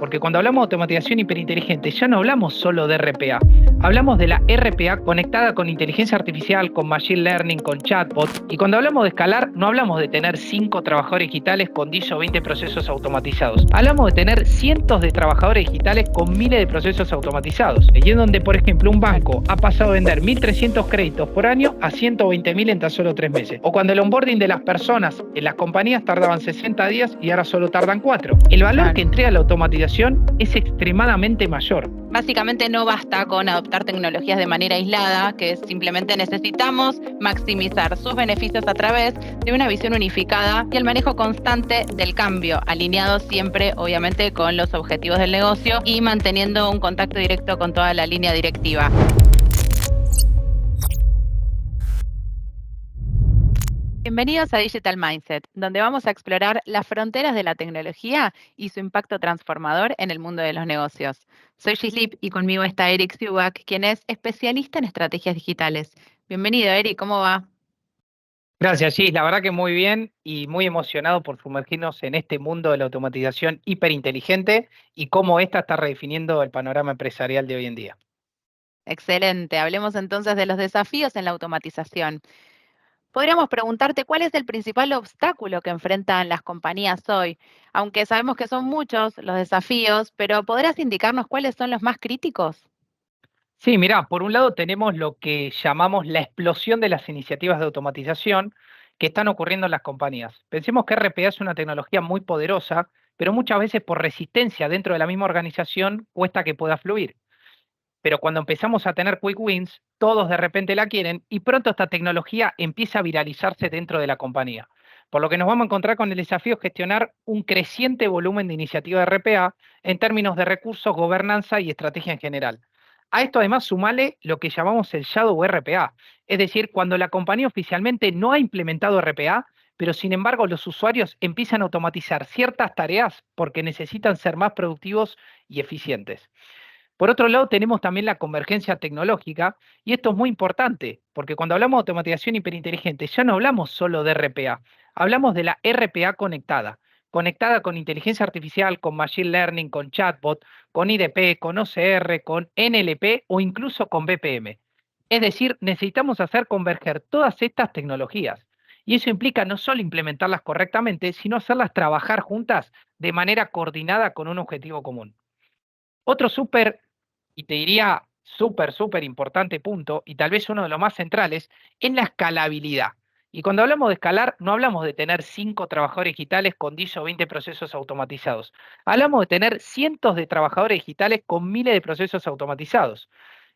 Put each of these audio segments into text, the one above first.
porque cuando hablamos de automatización hiperinteligente ya no hablamos solo de RPA, hablamos de la RPA conectada con inteligencia artificial, con machine learning, con chatbot, y cuando hablamos de escalar no hablamos de tener 5 trabajadores digitales con 10 o 20 procesos automatizados, hablamos de tener cientos de trabajadores digitales con miles de procesos automatizados, y en donde por ejemplo un banco ha pasado de vender 1.300 créditos por año a 120.000 en tan solo 3 meses, o cuando el onboarding de las personas en las compañías tardaban 60 días y ahora solo tardan 4. El valor que entrega la automatización es extremadamente mayor. Básicamente no basta con adoptar tecnologías de manera aislada, que simplemente necesitamos maximizar sus beneficios a través de una visión unificada y el manejo constante del cambio, alineado siempre obviamente con los objetivos del negocio y manteniendo un contacto directo con toda la línea directiva. Bienvenidos a Digital Mindset, donde vamos a explorar las fronteras de la tecnología y su impacto transformador en el mundo de los negocios. Soy Gislip y conmigo está Eric Siwak, quien es especialista en estrategias digitales. Bienvenido, Eric, ¿cómo va? Gracias, Gis. La verdad que muy bien y muy emocionado por sumergirnos en este mundo de la automatización hiperinteligente y cómo esta está redefiniendo el panorama empresarial de hoy en día. Excelente, hablemos entonces de los desafíos en la automatización. Podríamos preguntarte cuál es el principal obstáculo que enfrentan las compañías hoy, aunque sabemos que son muchos los desafíos, pero ¿podrás indicarnos cuáles son los más críticos? Sí, mirá, por un lado tenemos lo que llamamos la explosión de las iniciativas de automatización que están ocurriendo en las compañías. Pensemos que RPA es una tecnología muy poderosa, pero muchas veces por resistencia dentro de la misma organización cuesta que pueda fluir. Pero cuando empezamos a tener quick wins, todos de repente la quieren y pronto esta tecnología empieza a viralizarse dentro de la compañía. Por lo que nos vamos a encontrar con el desafío de gestionar un creciente volumen de iniciativas de RPA en términos de recursos, gobernanza y estrategia en general. A esto además sumale lo que llamamos el Shadow RPA, es decir, cuando la compañía oficialmente no ha implementado RPA, pero sin embargo los usuarios empiezan a automatizar ciertas tareas porque necesitan ser más productivos y eficientes. Por otro lado, tenemos también la convergencia tecnológica, y esto es muy importante, porque cuando hablamos de automatización hiperinteligente, ya no hablamos solo de RPA, hablamos de la RPA conectada, conectada con inteligencia artificial, con machine learning, con chatbot, con IDP, con OCR, con NLP o incluso con BPM. Es decir, necesitamos hacer converger todas estas tecnologías. Y eso implica no solo implementarlas correctamente, sino hacerlas trabajar juntas de manera coordinada con un objetivo común. Otro súper, y te diría súper importante punto, y tal vez uno de los más centrales, es la escalabilidad. Y cuando hablamos de escalar, no hablamos de tener 5 trabajadores digitales con 10 o 20 procesos automatizados. Hablamos de tener cientos de trabajadores digitales con miles de procesos automatizados.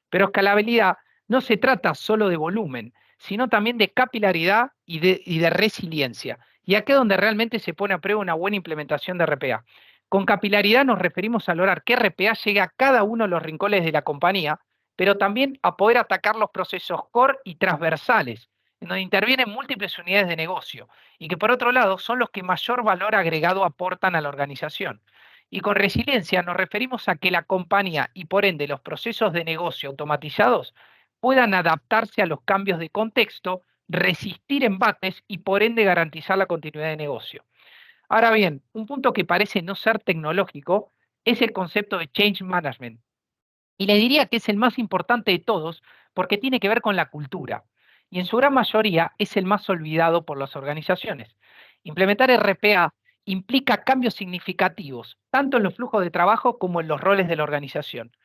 Pero escalabilidad no se trata solo de volumen, sino también de capilaridad y de resiliencia. Y aquí es donde realmente se pone a prueba una buena implementación de RPA. Con capilaridad nos referimos a lograr que RPA llegue a cada uno de los rincones de la compañía, pero también a poder atacar los procesos core y transversales, en donde intervienen múltiples unidades de negocio, y que por otro lado son los que mayor valor agregado aportan a la organización. Y con resiliencia nos referimos a que la compañía y por ende los procesos de negocio automatizados puedan adaptarse a los cambios de contexto, resistir embates y por ende garantizar la continuidad de negocio. Ahora bien, un punto que parece no ser tecnológico es el concepto de change management. Y le diría que es el más importante de todos porque tiene que ver con la cultura. Y en su gran mayoría es el más olvidado por las organizaciones. Implementar RPA implica cambios significativos, tanto en los flujos de trabajo como en los roles de la organización.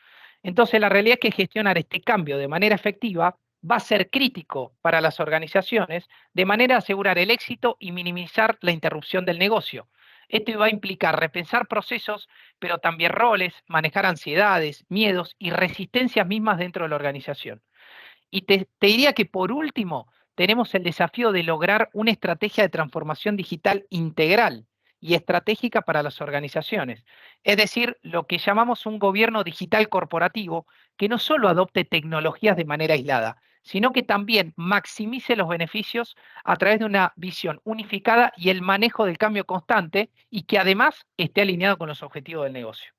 Entonces, la realidad es que gestionar este cambio de manera efectiva va a ser crítico para las organizaciones de manera a asegurar el éxito y minimizar la interrupción del negocio. Esto va a implicar repensar procesos, pero también roles, manejar ansiedades, miedos y resistencias mismas dentro de la organización. Y te diría que por último, tenemos el desafío de lograr una estrategia de transformación digital integral y estratégica para las organizaciones. Es decir, lo que llamamos un gobierno digital corporativo que no solo adopte tecnologías de manera aislada, sino que también maximice los beneficios a través de una visión unificada y el manejo del cambio constante y que además esté alineado con los objetivos del negocio.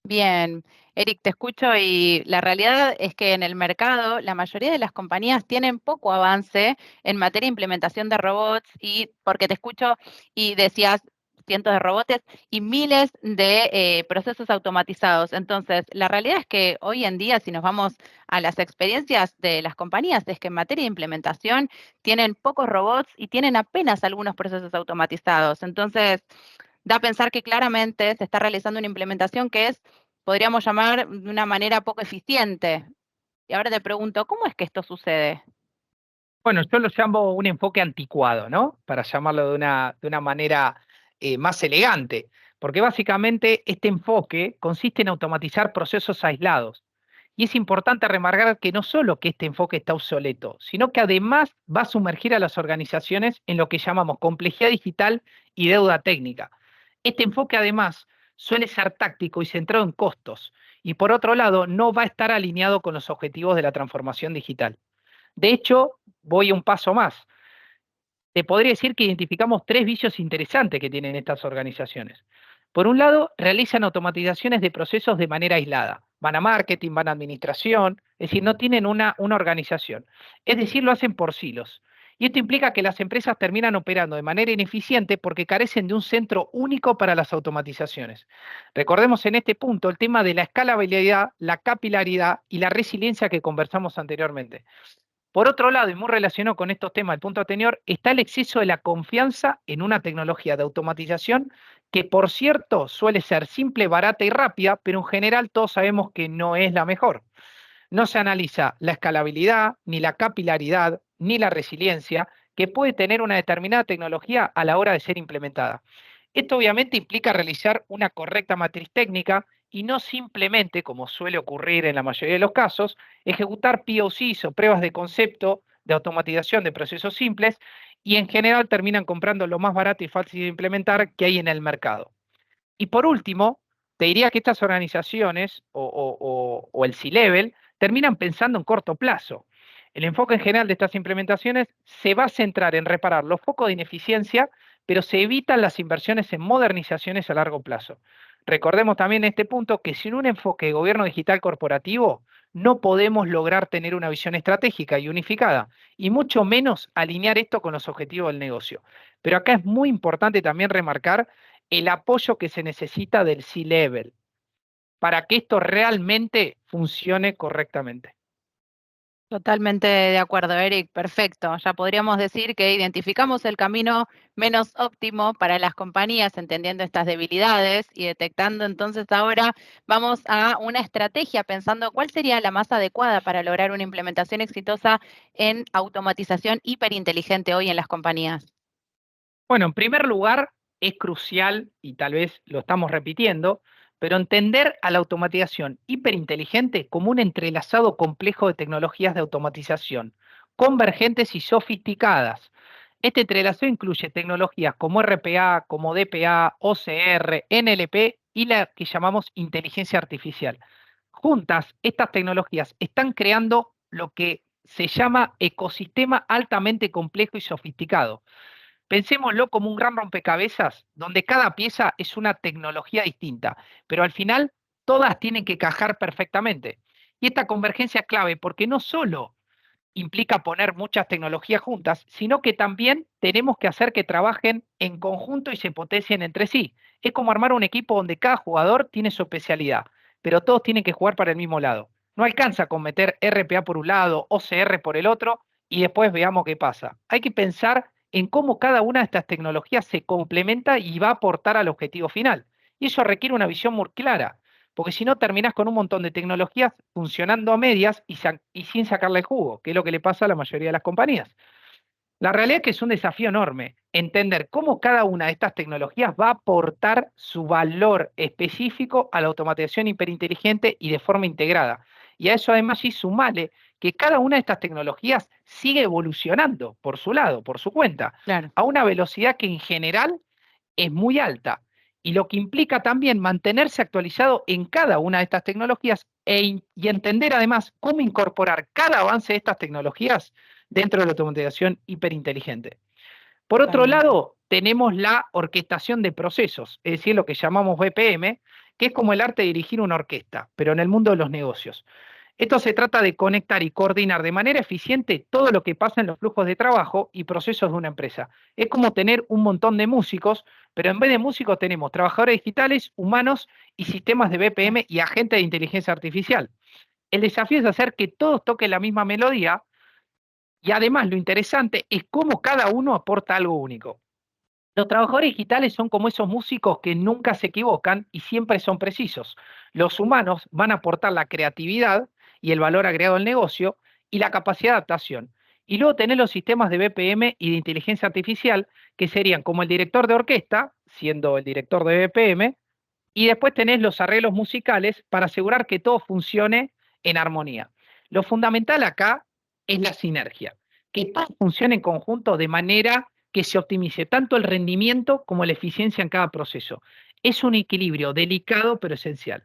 Bien, Eric, te escucho y la realidad es que en el mercado la mayoría de las compañías tienen poco avance en materia de implementación de robots y porque te escucho y decías, cientos de robots y miles de procesos automatizados. Entonces, la realidad es que hoy en día, si nos vamos a las experiencias de las compañías, es que en materia de implementación tienen pocos robots y tienen apenas algunos procesos automatizados. Entonces, da a pensar que claramente se está realizando una implementación que es, podríamos llamar, de una manera poco eficiente. Y ahora te pregunto, ¿cómo es que esto sucede? Bueno, yo lo llamo un enfoque anticuado, ¿no? Para llamarlo de una manera más elegante, porque básicamente este enfoque consiste en automatizar procesos aislados. Y es importante remarcar que no solo que este enfoque está obsoleto, sino que además va a sumergir a las organizaciones en lo que llamamos complejidad digital y deuda técnica. Este enfoque además suele ser táctico y centrado en costos, y por otro lado no va a estar alineado con los objetivos de la transformación digital. De hecho, voy un paso más. Te podría decir que identificamos tres vicios interesantes que tienen estas organizaciones. Por un lado, realizan automatizaciones de procesos de manera aislada. Van a marketing, van a administración, es decir, no tienen una organización. Es decir, lo hacen por silos. Y esto implica que las empresas terminan operando de manera ineficiente porque carecen de un centro único para las automatizaciones. Recordemos en este punto el tema de la escalabilidad, la capilaridad y la resiliencia que conversamos anteriormente. Por otro lado, y muy relacionado con estos temas del punto anterior, está el exceso de la confianza en una tecnología de automatización que, por cierto, suele ser simple, barata y rápida, pero en general todos sabemos que no es la mejor. No se analiza la escalabilidad, ni la capilaridad, ni la resiliencia que puede tener una determinada tecnología a la hora de ser implementada. Esto obviamente implica realizar una correcta matriz técnica y no simplemente, como suele ocurrir en la mayoría de los casos, ejecutar POCs o pruebas de concepto de automatización de procesos simples y en general terminan comprando lo más barato y fácil de implementar que hay en el mercado. Y por último, te diría que estas organizaciones o el C-Level terminan pensando en corto plazo. El enfoque en general de estas implementaciones se va a centrar en reparar los focos de ineficiencia, pero se evitan las inversiones en modernizaciones a largo plazo. Recordemos también en este punto que sin un enfoque de gobierno digital corporativo no podemos lograr tener una visión estratégica y unificada, y mucho menos alinear esto con los objetivos del negocio. Pero acá es muy importante también remarcar el apoyo que se necesita del C-Level para que esto realmente funcione correctamente. Totalmente de acuerdo, Eric. Perfecto. Ya podríamos decir que identificamos el camino menos óptimo para las compañías, entendiendo estas debilidades y detectando entonces ahora vamos a una estrategia pensando cuál sería la más adecuada para lograr una implementación exitosa en automatización hiperinteligente hoy en las compañías. Bueno, en primer lugar, es crucial, y tal vez lo estamos repitiendo, pero entender a la automatización hiperinteligente como un entrelazado complejo de tecnologías de automatización, convergentes y sofisticadas. Este entrelazado incluye tecnologías como RPA, como DPA, OCR, NLP y la que llamamos inteligencia artificial. Juntas, estas tecnologías están creando lo que se llama ecosistema altamente complejo y sofisticado. Pensémoslo como un gran rompecabezas donde cada pieza es una tecnología distinta, pero al final todas tienen que cajar perfectamente. Y esta convergencia es clave porque no solo implica poner muchas tecnologías juntas, sino que también tenemos que hacer que trabajen en conjunto y se potencien entre sí. Es como armar un equipo donde cada jugador tiene su especialidad, pero todos tienen que jugar para el mismo lado. No alcanza con meter RPA por un lado, OCR por el otro y después veamos qué pasa. Hay que pensar en cómo cada una de estas tecnologías se complementa y va a aportar al objetivo final. Y eso requiere una visión muy clara, porque si no terminás con un montón de tecnologías funcionando a medias y sin sacarle el jugo, que es lo que le pasa a la mayoría de las compañías. La realidad es que es un desafío enorme entender cómo cada una de estas tecnologías va a aportar su valor específico a la automatización hiperinteligente y de forma integrada. Y a eso además sí sumale que cada una de estas tecnologías sigue evolucionando por su lado, por su cuenta, Claro. a una velocidad que en general es muy alta, y lo que implica también mantenerse actualizado en cada una de estas tecnologías y entender además cómo incorporar cada avance de estas tecnologías dentro de la automatización hiperinteligente. Por otro Totalmente. lado, tenemos la orquestación de procesos, es decir, lo que llamamos BPM, que es como el arte de dirigir una orquesta, pero en el mundo de los negocios. Esto se trata de conectar y coordinar de manera eficiente todo lo que pasa en los flujos de trabajo y procesos de una empresa. Es como tener un montón de músicos, pero en vez de músicos tenemos trabajadores digitales, humanos y sistemas de BPM y agentes de inteligencia artificial. El desafío es hacer que todos toquen la misma melodía y además lo interesante es cómo cada uno aporta algo único. Los trabajadores digitales son como esos músicos que nunca se equivocan y siempre son precisos. Los humanos van a aportar la creatividad y el valor agregado al negocio y la capacidad de adaptación. Y luego tener los sistemas de BPM y de inteligencia artificial, que serían como el director de orquesta, siendo el director de BPM, y después tenés los arreglos musicales para asegurar que todo funcione en armonía. Lo fundamental acá es la sinergia, que todo funcione en conjunto de manera que se optimice tanto el rendimiento como la eficiencia en cada proceso. Es un equilibrio delicado pero esencial.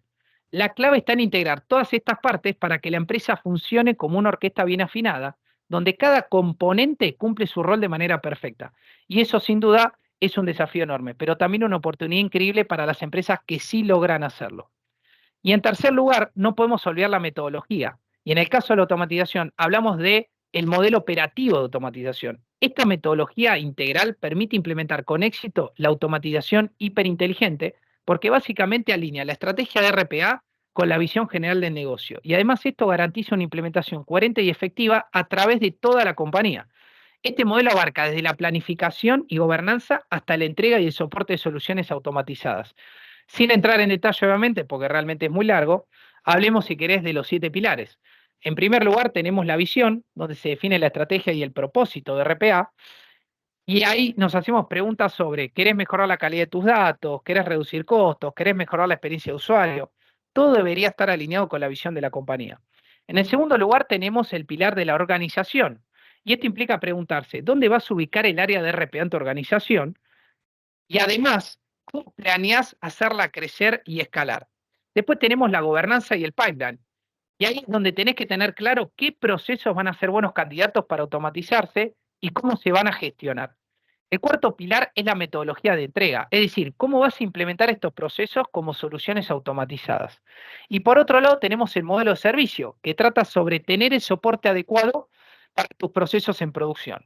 La clave está en integrar todas estas partes para que la empresa funcione como una orquesta bien afinada, donde cada componente cumple su rol de manera perfecta. Y eso sin duda es un desafío enorme, pero también una oportunidad increíble para las empresas que sí logran hacerlo. Y en tercer lugar, no podemos olvidar la metodología. Y en el caso de la automatización, hablamos de el modelo operativo de automatización. Esta metodología integral permite implementar con éxito la automatización hiperinteligente porque básicamente alinea la estrategia de RPA con la visión general del negocio. Y además esto garantiza una implementación coherente y efectiva a través de toda la compañía. Este modelo abarca desde la planificación y gobernanza hasta la entrega y el soporte de soluciones automatizadas. Sin entrar en detalle, obviamente, porque realmente es muy largo, hablemos, si querés, de los 7 pilares. En primer lugar, tenemos la visión, donde se define la estrategia y el propósito de RPA, y ahí nos hacemos preguntas sobre, ¿querés mejorar la calidad de tus datos? ¿Querés reducir costos? ¿Querés mejorar la experiencia de usuario? Todo debería estar alineado con la visión de la compañía. En el segundo lugar, tenemos el pilar de la organización, y esto implica preguntarse, ¿dónde vas a ubicar el área de RPA en tu organización? Y además, ¿cómo planeás hacerla crecer y escalar? Después tenemos la gobernanza y el pipeline. Y ahí es donde tenés que tener claro qué procesos van a ser buenos candidatos para automatizarse y cómo se van a gestionar. El cuarto pilar es la metodología de entrega, es decir, cómo vas a implementar estos procesos como soluciones automatizadas. Y por otro lado tenemos el modelo de servicio, que trata sobre tener el soporte adecuado para tus procesos en producción.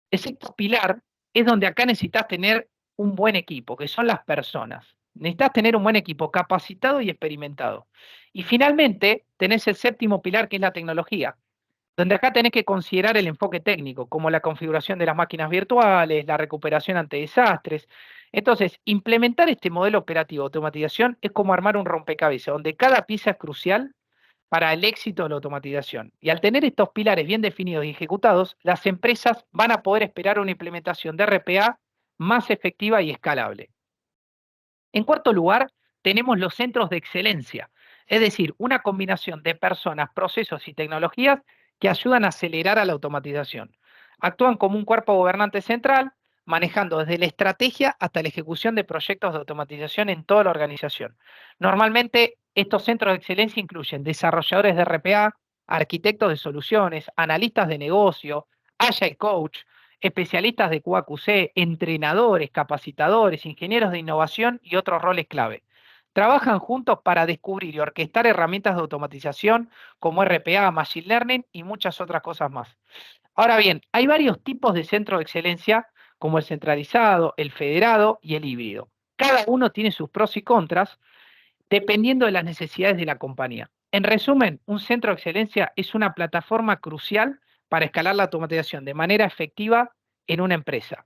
El sexto pilar es donde acá necesitas tener un buen equipo, que son las personas. Necesitas tener un buen equipo capacitado y experimentado. Y finalmente tenés el séptimo pilar, que es la tecnología, donde acá tenés que considerar el enfoque técnico, como la configuración de las máquinas virtuales, la recuperación ante desastres. Entonces, implementar este modelo operativo de automatización es como armar un rompecabezas, donde cada pieza es crucial para el éxito de la automatización. Y al tener estos pilares bien definidos y ejecutados, las empresas van a poder esperar una implementación de RPA más efectiva y escalable. En cuarto lugar, tenemos los centros de excelencia, es decir, una combinación de personas, procesos y tecnologías que ayudan a acelerar a la automatización. Actúan como un cuerpo gobernante central, manejando desde la estrategia hasta la ejecución de proyectos de automatización en toda la organización. Normalmente, estos centros de excelencia incluyen desarrolladores de RPA, arquitectos de soluciones, analistas de negocio, agile coach, especialistas de QAQC, entrenadores, capacitadores, ingenieros de innovación y otros roles clave. Trabajan juntos para descubrir y orquestar herramientas de automatización como RPA, Machine Learning y muchas otras cosas más. Ahora bien, hay varios tipos de centros de excelencia, como el centralizado, el federado y el híbrido. Cada uno tiene sus pros y contras, dependiendo de las necesidades de la compañía. En resumen, un centro de excelencia es una plataforma crucial para escalar la automatización de manera efectiva en una empresa.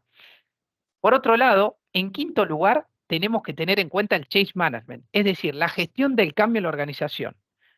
Por otro lado, en quinto lugar, tenemos que tener en cuenta el change management, es decir, la gestión del cambio en la organización,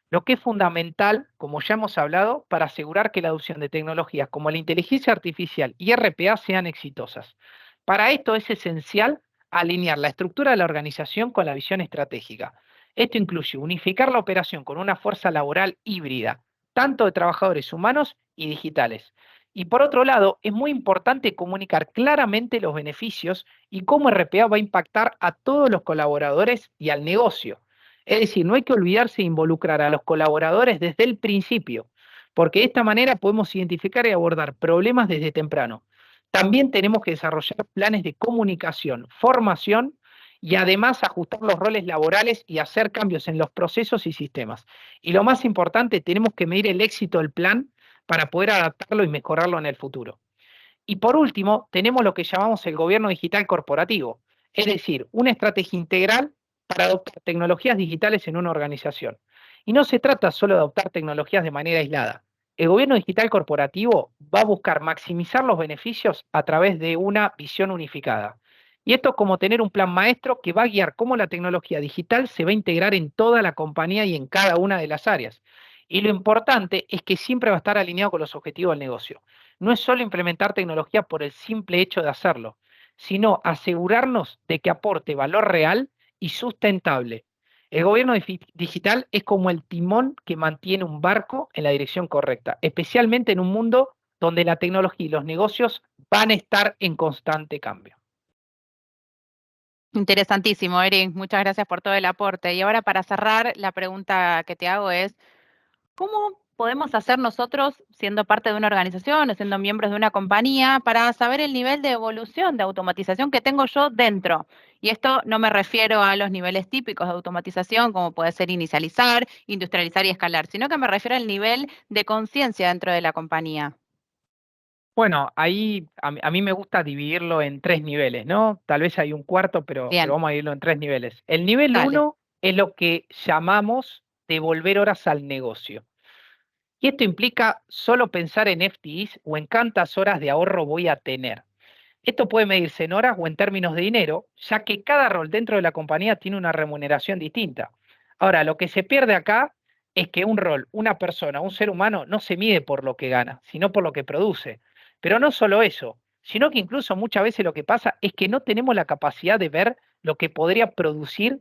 lo que es fundamental, como ya hemos hablado, para asegurar que la adopción de tecnologías como la inteligencia artificial y RPA sean exitosas. Para esto es esencial alinear la estructura de la organización con la visión estratégica. Esto incluye unificar la operación con una fuerza laboral híbrida, tanto de trabajadores humanos y digitales. Y por otro lado, es muy importante comunicar claramente los beneficios y cómo RPA va a impactar a todos los colaboradores y al negocio. Es decir, no hay que olvidarse de involucrar a los colaboradores desde el principio, porque de esta manera podemos identificar y abordar problemas desde temprano. También tenemos que desarrollar planes de comunicación, formación y además ajustar los roles laborales y hacer cambios en los procesos y sistemas. Y lo más importante, tenemos que medir el éxito del plan para poder adaptarlo y mejorarlo en el futuro. Y por último, tenemos lo que llamamos el gobierno digital corporativo, es decir, una estrategia integral para adoptar tecnologías digitales en una organización. Y no se trata solo de adoptar tecnologías de manera aislada. El gobierno digital corporativo va a buscar maximizar los beneficios a través de una visión unificada. Y esto es como tener un plan maestro que va a guiar cómo la tecnología digital se va a integrar en toda la compañía y en cada una de las áreas. Y lo importante es que siempre va a estar alineado con los objetivos del negocio. No es solo implementar tecnología por el simple hecho de hacerlo, sino asegurarnos de que aporte valor real y sustentable. El gobierno digital es como el timón que mantiene un barco en la dirección correcta, especialmente en un mundo donde la tecnología y los negocios van a estar en constante cambio. Interesantísimo, Eric. Muchas gracias por todo el aporte. Y ahora para cerrar, la pregunta que te hago es, ¿cómo podemos hacer nosotros, siendo parte de una organización o siendo miembros de una compañía, para saber el nivel de evolución, de automatización que tengo yo dentro? Y esto no me refiero a los niveles típicos de automatización, como puede ser inicializar, industrializar y escalar, sino que me refiero al nivel de conciencia dentro de la compañía. Bueno, ahí a mí me gusta dividirlo en tres niveles, ¿no? Tal vez hay un cuarto, pero Bien, vamos a dividirlo en tres niveles. El nivel dale. uno es lo que llamamos devolver horas al negocio. Y esto implica solo pensar en FTEs o en cuántas horas de ahorro voy a tener. Esto puede medirse en horas o en términos de dinero, ya que cada rol dentro de la compañía tiene una remuneración distinta. Ahora, lo que se pierde acá es que un rol, una persona, un ser humano no se mide por lo que gana, sino por lo que produce. Pero no solo eso, sino que incluso muchas veces lo que pasa es que no tenemos la capacidad de ver lo que podría producir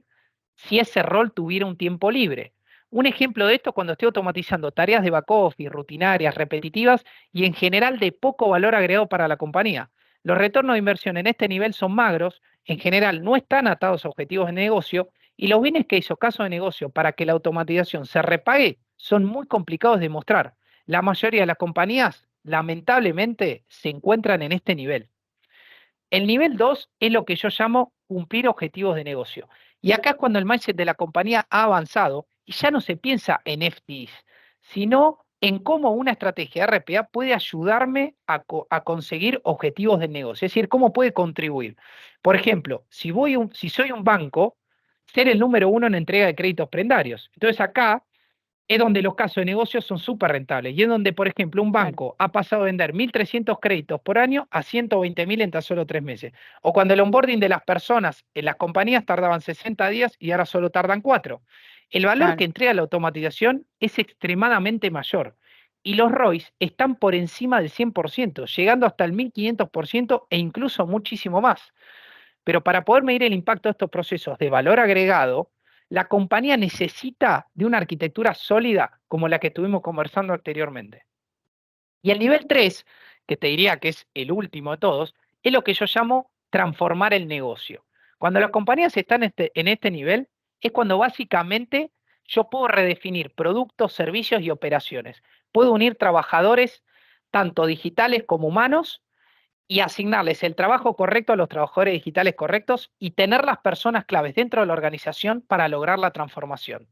si ese rol tuviera un tiempo libre. Un ejemplo de esto es cuando estoy automatizando tareas de back office, rutinarias, repetitivas y en general de poco valor agregado para la compañía. Los retornos de inversión en este nivel son magros, en general no están atados a objetivos de negocio y los bienes que hizo caso de negocio para que la automatización se repague son muy complicados de mostrar. La mayoría de las compañías, lamentablemente, se encuentran en este nivel. El nivel 2 es lo que yo llamo cumplir objetivos de negocio. Y acá es cuando el mindset de la compañía ha avanzado y ya no se piensa en FTEs, sino en cómo una estrategia de RPA puede ayudarme a conseguir objetivos del negocio, es decir, cómo puede contribuir. Por ejemplo, si soy un banco, ser el número uno en entrega de créditos prendarios. Entonces acá es donde los casos de negocios son súper rentables y es donde, por ejemplo, un Claro. banco ha pasado a vender 1.300 créditos por año a 120.000 en tan solo 3 meses. O cuando el onboarding de las personas en las compañías tardaban 60 días y ahora solo tardan 4. El valor Claro. que entrega la automatización es extremadamente mayor y los ROIs están por encima del 100%, llegando hasta el 1.500% e incluso muchísimo más. Pero para poder medir el impacto de estos procesos de valor agregado, la compañía necesita de una arquitectura sólida como la que estuvimos conversando anteriormente. Y el nivel 3, que te diría que es el último de todos, es lo que yo llamo transformar el negocio. Cuando las compañías están en este nivel, es cuando básicamente yo puedo redefinir productos, servicios y operaciones. Puedo unir trabajadores, tanto digitales como humanos, y asignarles el trabajo correcto a los trabajadores digitales correctos y tener las personas claves dentro de la organización para lograr la transformación.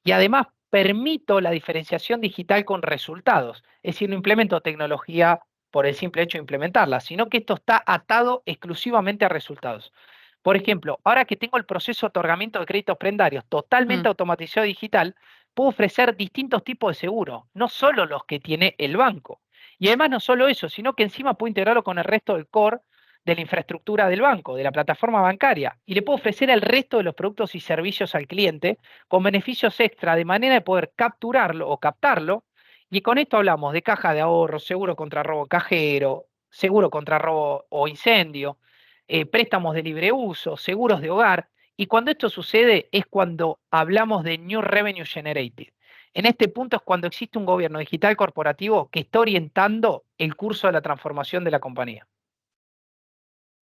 Y además permito la diferenciación digital con resultados, es decir, no implemento tecnología por el simple hecho de implementarla, sino que esto está atado exclusivamente a resultados. Por ejemplo, ahora que tengo el proceso de otorgamiento de créditos prendarios Mm. totalmente automatizado digital, puedo ofrecer distintos tipos de seguro, no solo los que tiene el banco. Y además no solo eso, sino que encima puedo integrarlo con el resto del core de la infraestructura del banco, de la plataforma bancaria, y le puedo ofrecer el resto de los productos y servicios al cliente con beneficios extra de manera de poder capturarlo o captarlo. Y con esto hablamos de caja de ahorro, seguro contra robo cajero, seguro contra robo o incendio, préstamos de libre uso, seguros de hogar. Y cuando esto sucede es cuando hablamos de New Revenue Generated. En este punto es cuando existe un gobierno digital corporativo que está orientando el curso de la transformación de la compañía.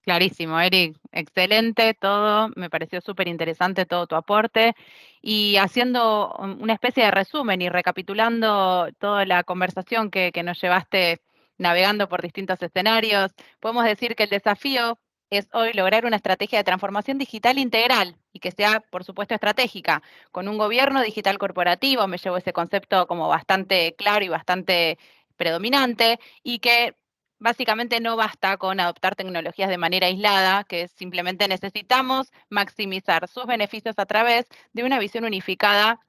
Clarísimo, Eric. Excelente todo. Me pareció súper interesante todo tu aporte. Y haciendo una especie de resumen y recapitulando toda la conversación que nos llevaste navegando por distintos escenarios, podemos decir que el desafío es hoy lograr una estrategia de transformación digital integral y que sea, por supuesto, estratégica. Con un gobierno digital corporativo, me llevo ese concepto como bastante claro y bastante predominante, y que básicamente no basta con adoptar tecnologías de manera aislada, que simplemente necesitamos maximizar sus beneficios a través de una visión unificada,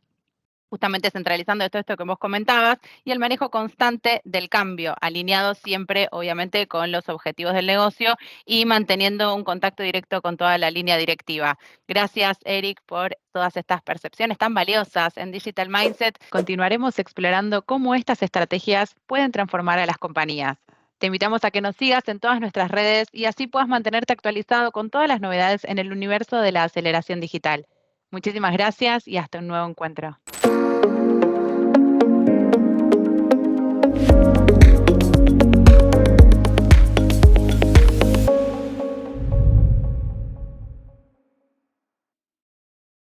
justamente centralizando todo esto que vos comentabas, y el manejo constante del cambio, alineado siempre, obviamente, con los objetivos del negocio y manteniendo un contacto directo con toda la línea directiva. Gracias, Eric, por todas estas percepciones tan valiosas en Digital Mindset. Continuaremos explorando cómo estas estrategias pueden transformar a las compañías. Te invitamos a que nos sigas en todas nuestras redes y así puedas mantenerte actualizado con todas las novedades en el universo de la aceleración digital. Muchísimas gracias y hasta un nuevo encuentro.